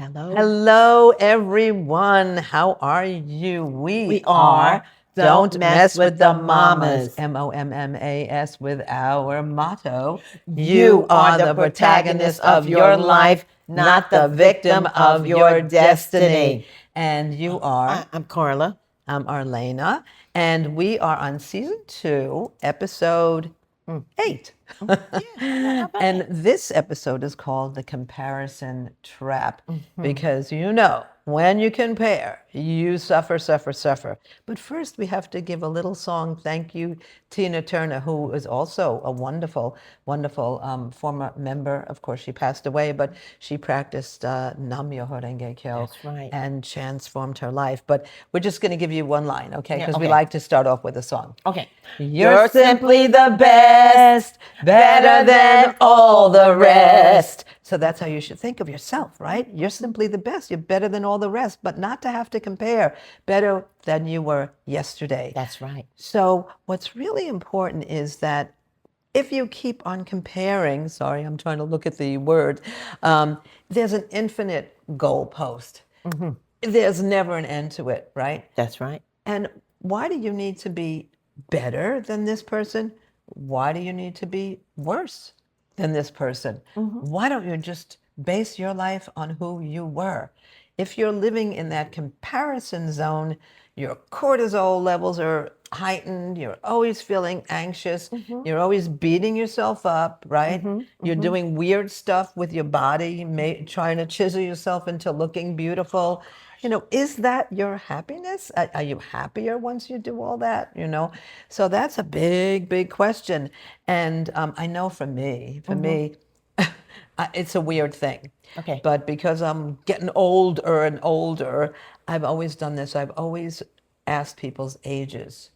Hello. Hello, everyone. How are you? We are Don't Mess with the Mommas. MOMMAS with our motto. You are the protagonist of your life, not the victim of your destiny. And you are? I'm Carla. I'm Arlaana. And we are on season 2, episode 8. And this episode is called The Comparison Trap because when you compare, you suffer, suffer, suffer. But first, we have to give a little song. Thank you, Tina Turner, who is also a wonderful, wonderful former member. Of course, she passed away, but she practiced Nam Myoho Renge Kyo. That's right. And transformed her life. But we're just going to give you one line, okay? Yeah, Because we okay. like to start off with a song. Okay. You're simply the best, better than all the rest. So that's how you should think of yourself, right? You're simply the best. You're better than all the rest, but not to have to compare. Better than you were yesterday. That's right. So what's really important is that if you keep on comparing, sorry, I'm trying to look at the word, there's an infinite goalpost. There's never an end to it, right? That's right. And why do you need to be better than this person? Why do you need to be worse than this person? Why don't you just base your life on who you were? If you're living in that comparison zone, your cortisol levels are heightened, you're always feeling anxious, you're always beating yourself up, right? You're doing weird stuff with your body, trying to chisel yourself into looking beautiful. Is that your happiness? Are you happier once you do all that? So that's a big, big question. And I know for me, it's a weird thing. Okay. But because I'm getting older and older, I've always done this. I've always asked people's ages.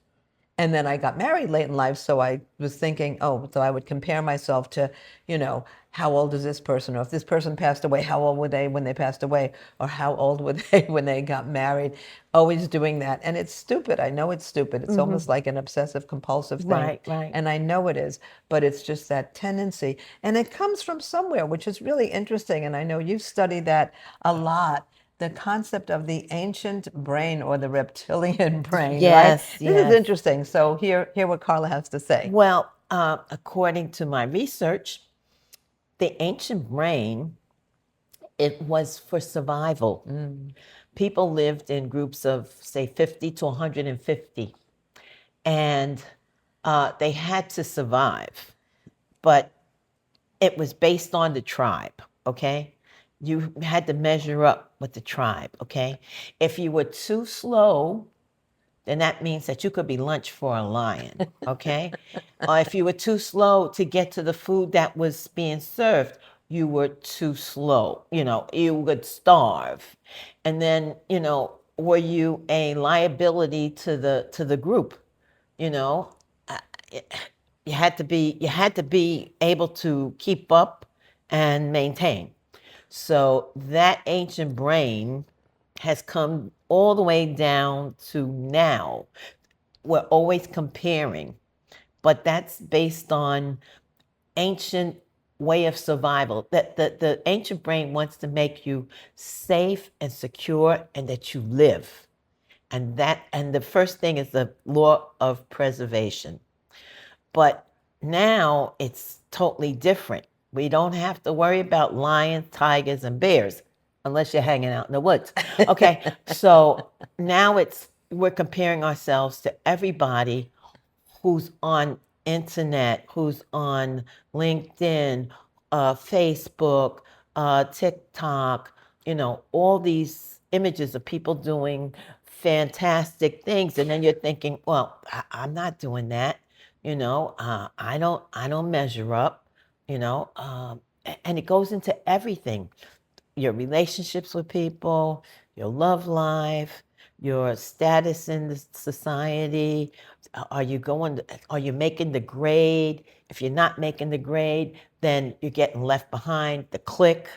And then I got married late in life, so I was thinking, so I would compare myself to, how old is this person? Or if this person passed away, how old were they when they passed away? Or how old were they when they got married? Always doing that. And it's stupid. I know it's stupid. It's almost like an obsessive compulsive thing. Right. And I know it is, but it's just that tendency. And it comes from somewhere, which is really interesting. And I know you've studied that a lot. The concept of the ancient brain or the reptilian brain, Yes, right? yes. This is interesting. So hear what Carla has to say. Well, according to my research, the ancient brain, it was for survival. People lived in groups of, say, 50 to 150, and they had to survive. But it was based on the tribe, okay? You had to measure up with the tribe, okay? If you were too slow, then that means that you could be lunch for a lion, okay? Or if you were too slow to get to the food that was being served, you were too slow, you would starve. And then, were you a liability to the group? You had to be able to keep up and maintain. So that ancient brain has come all the way down to now. We're always comparing, but that's based on ancient way of survival. That the ancient brain wants to make you safe and secure and that you live. And the first thing is the law of preservation. But now it's totally different. We don't have to worry about lions, tigers, and bears unless you're hanging out in the woods. Okay, so now we're comparing ourselves to everybody who's on internet, who's on LinkedIn, Facebook, TikTok, all these images of people doing fantastic things. And then you're thinking, well, I'm not doing that. I don't measure up, and it goes into everything, your relationships with people, your love life, your status in the society. Are you making the grade? If you're not making the grade, then you're getting left behind, the clique,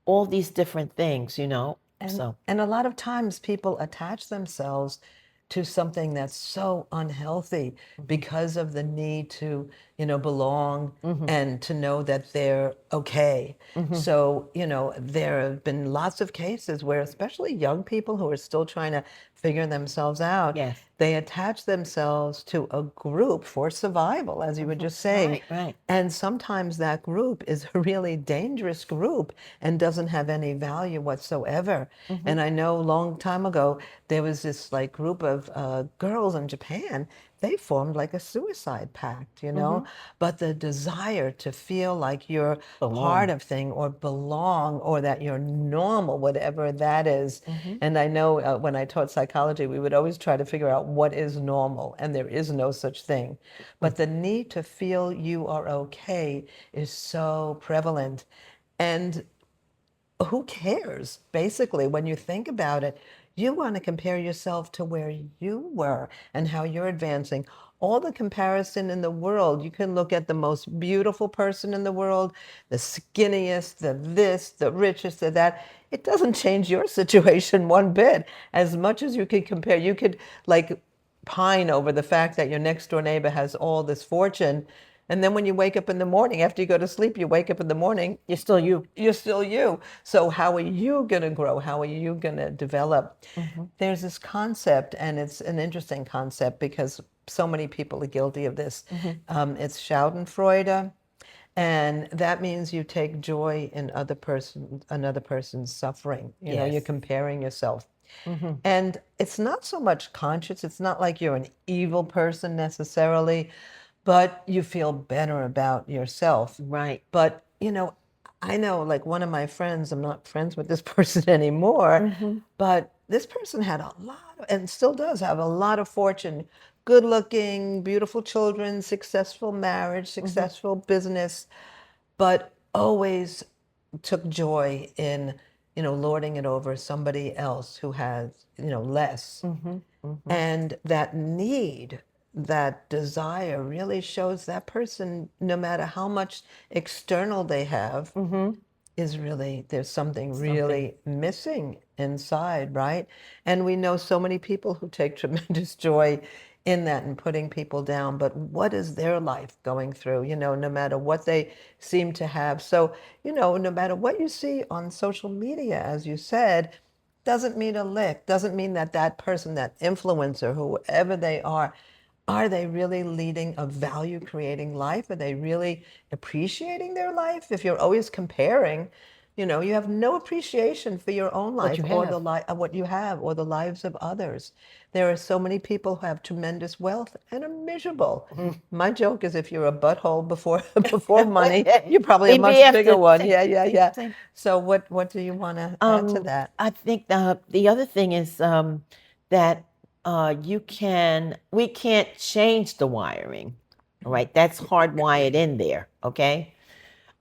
all these different things, And a lot of times people attach themselves to something that's so unhealthy because of the need to, belong and to know that they're okay. So, there have been lots of cases where, especially young people who are still trying to figure themselves out, Yes. they attach themselves to a group for survival, as you were just saying. Right, right. And sometimes that group is a really dangerous group and doesn't have any value whatsoever. And I know a long time ago, there was this like group of girls in Japan. They formed like a suicide pact, but the desire to feel like you're part Belong. of thing or belong or that you're normal, whatever that is. And I know when I taught psychology, we would always try to figure out what is normal, and there is no such thing. But the need to feel you are okay is so prevalent. And who cares? Basically, when you think about it, you want to compare yourself to where you were and how you're advancing. All the comparison in the world, you can look at the most beautiful person in the world, the skinniest, the this, the richest, the that. It doesn't change your situation one bit. As much as you could compare, you could like pine over the fact that your next door neighbor has all this fortune. And then when you wake up in the morning, after you go to sleep, you wake up in the morning, You're still you. you're still you. So how are you going to grow? How are you going to develop? There's this concept, and it's an interesting concept because so many people are guilty of this. It's Schadenfreude, and that means you take joy in another person's suffering. You're Yes. comparing yourself. And it's not so much conscious. It's not like you're an evil person necessarily, but you feel better about yourself. Right. But, I know like one of my friends, I'm not friends with this person anymore, but this person had a lot and still does have a lot of fortune, good looking, beautiful children, successful marriage, successful business, but always took joy in, lording it over somebody else who has, less. And that need, that desire really shows that person, no matter how much external they have, is really, there's something really missing inside, right? And we know so many people who take tremendous joy in that and putting people down, but what is their life going through, no matter what they seem to have. So, no matter what you see on social media, as you said, doesn't mean a lick, doesn't mean that that person, that influencer, whoever they are they really leading a value creating life? Are they really appreciating their life? If you're always comparing, you have no appreciation for your own What life you or have. what you have or the lives of others. There are so many people who have tremendous wealth and are miserable. My joke is if you're a butthole before before money, you're probably a We'd be much bigger after one. same, Yeah, yeah, same, yeah. same. So what do you want to add to that? I think the other thing is that we can't change the wiring, all right? That's hardwired in there, okay?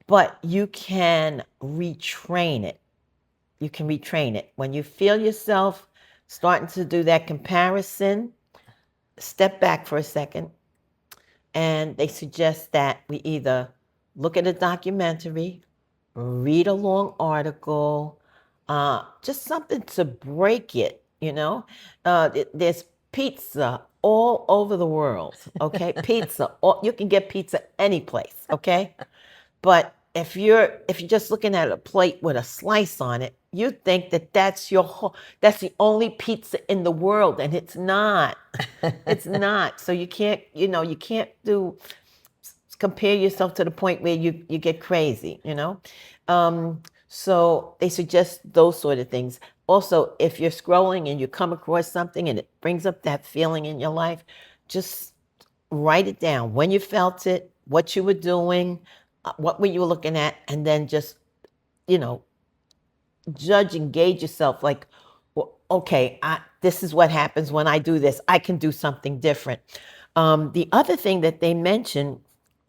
But you can retrain it. You can retrain it. When you feel yourself starting to do that comparison, step back for a second, and they suggest that we either look at a documentary, read a long article, just something to break it, there's pizza all over the world, okay? Pizza, you can get pizza any place, okay? But if you're just looking at a plate with a slice on it, you think that that's the only pizza in the world, and it's not. It's not. So you can't compare yourself to the point where you get crazy. So they suggest those sort of things. Also, if you're scrolling and you come across something and it brings up that feeling in your life, just write it down when you felt it, what you were doing, what were you looking at, and then just, you know, judge and gauge yourself like, well, okay, this is what happens when I do this. I can do something different. The other thing that they mentioned,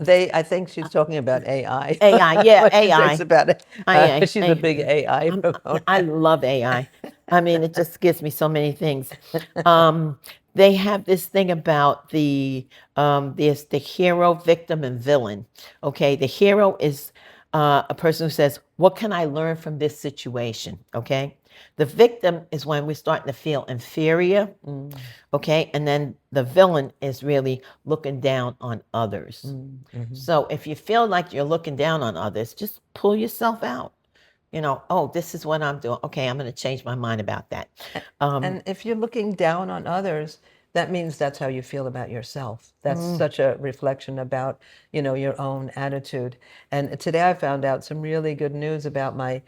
I think she's talking about AI. AI, yeah, When she talks AI. about it, AI. she's a big AI I proponent. love AI. I mean, it just gives me so many things. They have this thing about there's the hero, victim, and villain. Okay, the hero is a person who says, what can I learn from this situation? Okay. The victim is when we're starting to feel inferior. Okay. And then the villain is really looking down on others. So if you feel like you're looking down on others, just pull yourself out. Oh, this is what I'm doing. Okay, I'm going to change my mind about that. And if you're looking down on others, that means that's how you feel about yourself. That's such a reflection about, your own attitude. And today I found out some really good news about my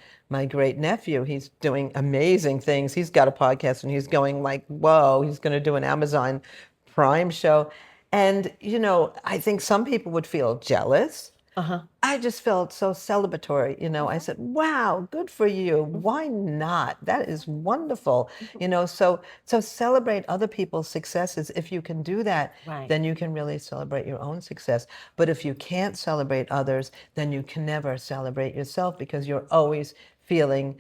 great nephew. He's doing amazing things. He's got a podcast and he's going like, whoa, he's going to do an Amazon Prime show. And, I think some people would feel jealous. I just felt so celebratory. I said, wow, good for you. Why not? That is wonderful. So celebrate other people's successes. If you can do that, Right. then you can really celebrate your own success. But if you can't celebrate others, then you can never celebrate yourself because you're always feeling,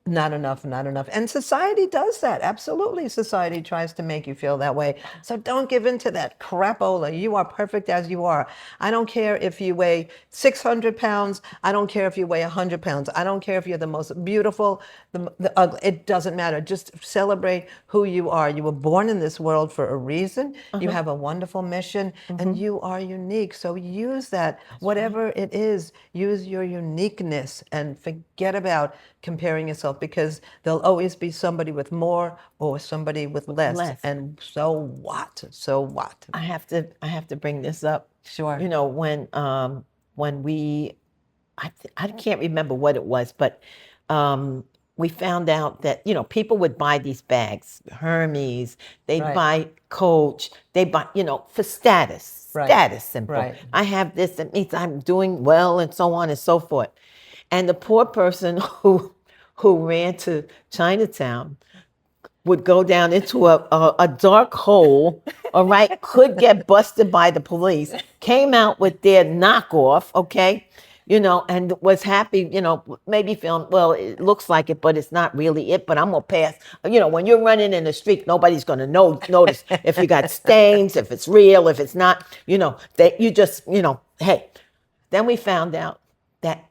not enough, not enough. And society does that. Absolutely. Society tries to make you feel that way. So don't give in to that crapola. You are perfect as you are. I don't care if you weigh 600 pounds. I don't care if you weigh 100 pounds. I don't care if you're the most beautiful, the ugly. It doesn't matter. Just celebrate who you are. You were born in this world for a reason. You have a wonderful mission and you are unique. So use that, whatever it is, use your uniqueness and forget about comparing yourself because there'll always be somebody with more or somebody with less. Less. And so what? So what? I have to bring this up. Sure. When I can't remember what it was, but we found out that people would buy these bags, Hermes, they'd Right. buy Coach, they buy for status, Right. status symbol. Right. I have this, that means I'm doing well, and so on and so forth. And the poor person who ran to Chinatown would go down into a dark hole, all right, could get busted by the police, came out with their knockoff, okay, and was happy, maybe feeling, well, it looks like it, but it's not really it, but I'm going to pass. When you're running in the street, nobody's going to notice if you got stains, if it's real, if it's not, that you just, hey. Then we found out that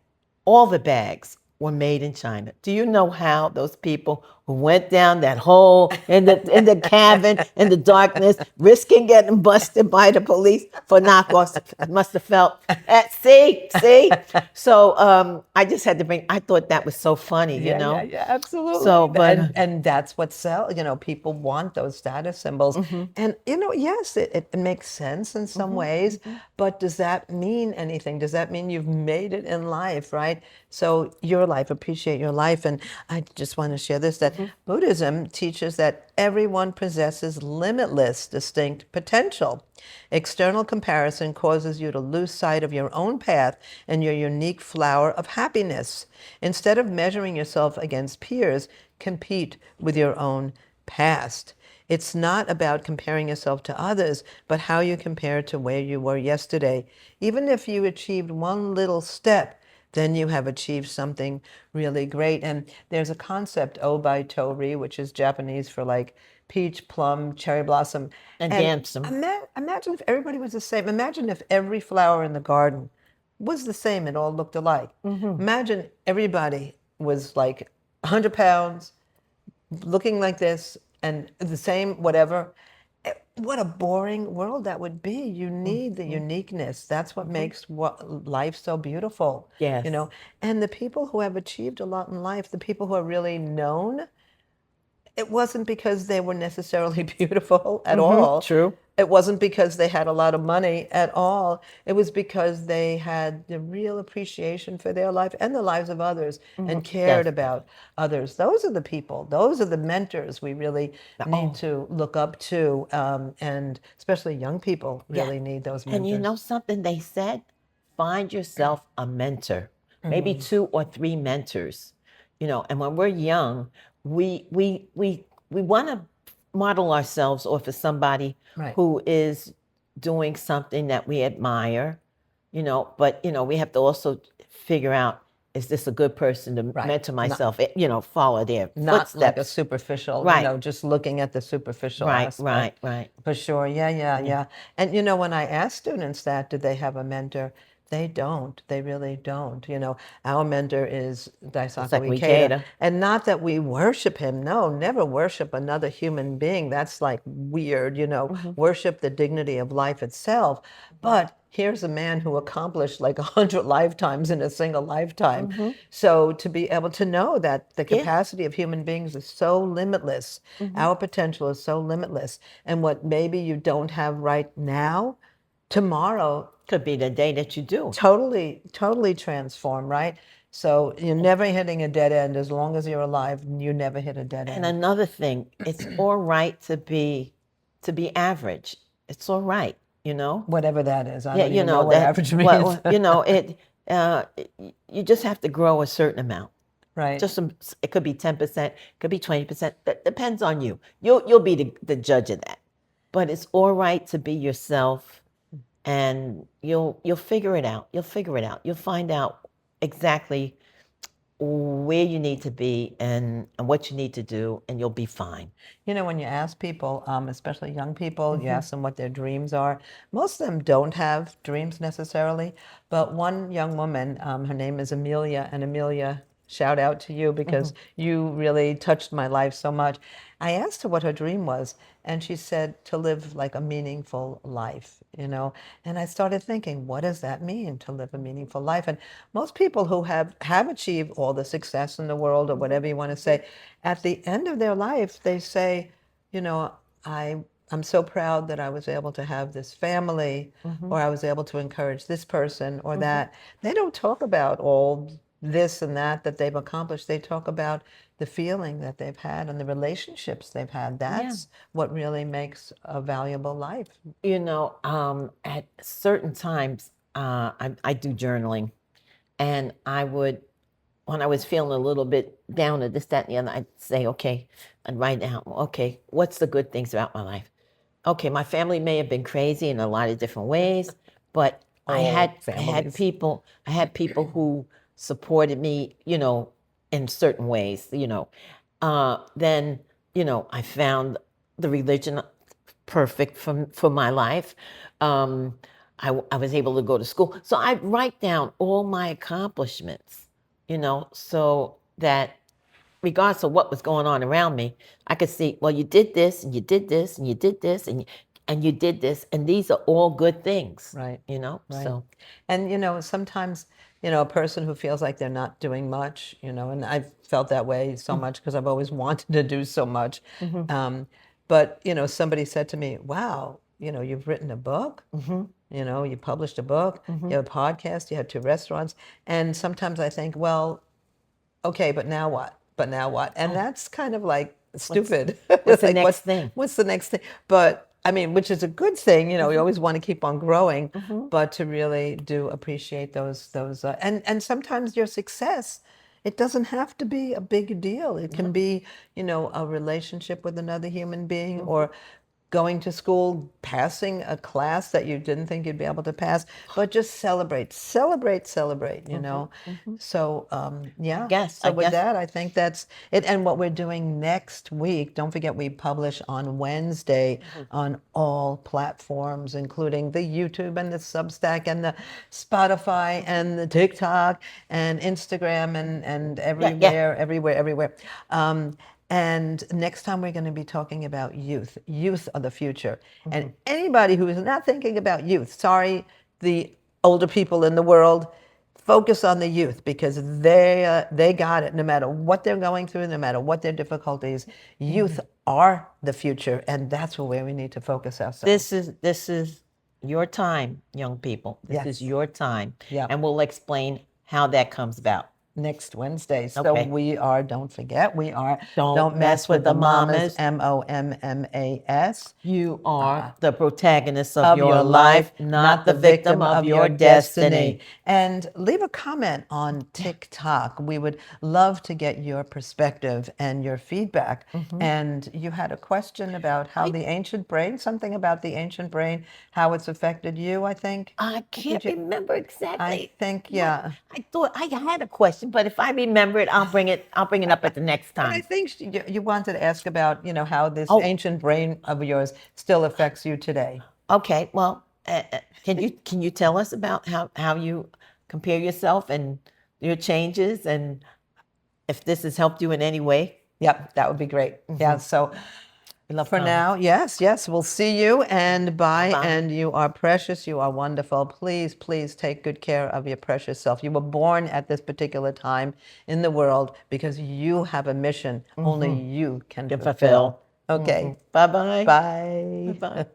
all the bags were made in China. Do you know how those people who went down that hole in the cabin in the darkness, risking getting busted by the police for knockoffs, must have felt? See. So I just had to bring. I thought that was so funny, Yeah, absolutely. So, but and that's what sells. People want those status symbols, and yes, it makes sense in some ways. But does that mean anything? Does that mean you've made it in life, right? So your life, appreciate your life, and I just want to share this that Buddhism teaches that everyone possesses limitless, distinct potential. External comparison causes you to lose sight of your own path and your unique flower of happiness. Instead of measuring yourself against peers, compete with your own past. It's not about comparing yourself to others, but how you compare to where you were yesterday. Even if you achieved one little step, then you have achieved something really great. And there's a concept, Obai Tori, which is Japanese for like peach, plum, cherry blossom. And damson. Imagine if everybody was the same. Imagine if every flower in the garden was the same and all looked alike. Imagine everybody was like 100 pounds, looking like this, and the same whatever. What a boring world that would be. You need the uniqueness. That's what makes life so beautiful. Yes. And the people who have achieved a lot in life, the people who are really known, it wasn't because they were necessarily beautiful at all. True. It wasn't because they had a lot of money at all. It was because they had the real appreciation for their life and the lives of others and cared about others. Those are the people. Those are the mentors we really need to look up to. And especially young people really need those mentors. And you know something they said? Find yourself a mentor, maybe 2 or 3 mentors. And when we're young, we want to model ourselves off of somebody who is doing something that we admire, but we have to also figure out, is this a good person to mentor myself, follow their Not footsteps. like a superficial, just looking at the superficial aspect. Right. For sure. Yeah. And when I ask students that, do they have a mentor? They don't. They really don't. Our mentor is It's Daisaku like Ikeda. Ikeda. And not that we worship him. No, never worship another human being. That's like weird, worship the dignity of life itself. But here's a man who accomplished like 100 lifetimes in a single lifetime. So to be able to know that the Yeah. capacity of human beings is so limitless, our potential is so limitless. And what maybe you don't have right now, tomorrow Could be the day that you do. totally transform, right? So you're never hitting a dead end. As long as you're alive, you never hit a dead And end. another thing, it's all right to be average. It's all right, you know. Whatever that is. I Yeah, don't you even know know what that. average means. Well, uh, you just have to grow a certain amount. Right. Just it could be 10%, could be 20%. That depends on you. You'll be the judge of that. But it's all right to be yourself, and you'll figure it out. You'll figure it out. You'll find out exactly where you need to be and what you need to do, and you'll be fine. When you ask people, especially young people, you ask them what their dreams are. Most of them don't have dreams necessarily. But one young woman, her name is Amelia, and Amelia, shout out to you because you really touched my life so much. I asked her what her dream was, and she said to live like a meaningful life. And I started thinking, what does that mean to live a meaningful life? And most people who have achieved all the success in the world, or whatever you want to say, at the end of their life, they say, you know, I I'm so proud that I was able to have this family, or I was able to encourage this person or that. They don't talk about all this and that they've accomplished. They talk about the feeling that they've had and the relationships they've had. That's what really makes a valuable life. At certain times, I do journaling, and I would, when I was feeling a little bit down or this, that, and the other, I'd say, okay, I'd write down, okay, what's the good things about my life? Okay, my family may have been crazy in a lot of different ways, but I All had families. people who supported me, in certain ways, then, I found the religion perfect for my life. I was able to go to school. So I write down all my accomplishments, so that regardless of what was going on around me, I could see, well, you did this and you did this and you did this and you did this, and these are all good things, Right. Right. So And sometimes, a person who feels like they're not doing much, and I've felt that way so much because I've always wanted to do so much. But, somebody said to me, wow, you've written a book, you published a book, you have a podcast, you have 2 restaurants. And sometimes I think, well, okay, but now what? But now what? And that's kind of like stupid. what's the Like, next thing? What's the next thing? But I mean, which is a good thing, you always want to keep on growing, but to really do appreciate those, and sometimes your success, it doesn't have to be a big deal. It can be, a relationship with another human being, or going to school, passing a class that you didn't think you'd be able to pass, but just celebrate. So, yeah. I So with guess. that, I think that's it. And what we're doing next week, don't forget we publish on Wednesday on all platforms, including the YouTube and the Substack and the Spotify and the TikTok and Instagram and everywhere. And next time we're going to be talking about youth. Youth are the future. And anybody who is not thinking about youth, sorry, the older people in the world, focus on the youth, because they got it. No matter what they're going through, no matter what their difficulties, youth are the future, and that's where we need to focus ourselves. This is your time, young people. This is your time. Yeah. And we'll explain how that comes about. Next Wednesday. So Okay. we are, don't forget, we are Don't Mess with the Mommas. Mommas. You are the protagonist of your life, not the victim of your destiny. And leave a comment on TikTok. We would love to get your perspective and your feedback. And you had a question about how the ancient brain, something about the ancient brain, how it's affected you, I think. I can't remember exactly. I think, yeah. I thought I had a question, but if I remember it, I'll bring it up at the next But I time. think you wanted to ask about, how this ancient brain of yours still affects you today. Okay, well, Can you tell us about how you compare yourself and your changes, and if this has helped you in any way? Yep, that would be great. Yeah, so We love for now, comments. yes, we'll see you and bye. Bye. And you are precious, you are wonderful. Please, please take good care of your precious self. You were born at this particular time in the world because you have a mission only you can Can fulfill. fulfill. Okay, Bye bye. bye. Bye bye.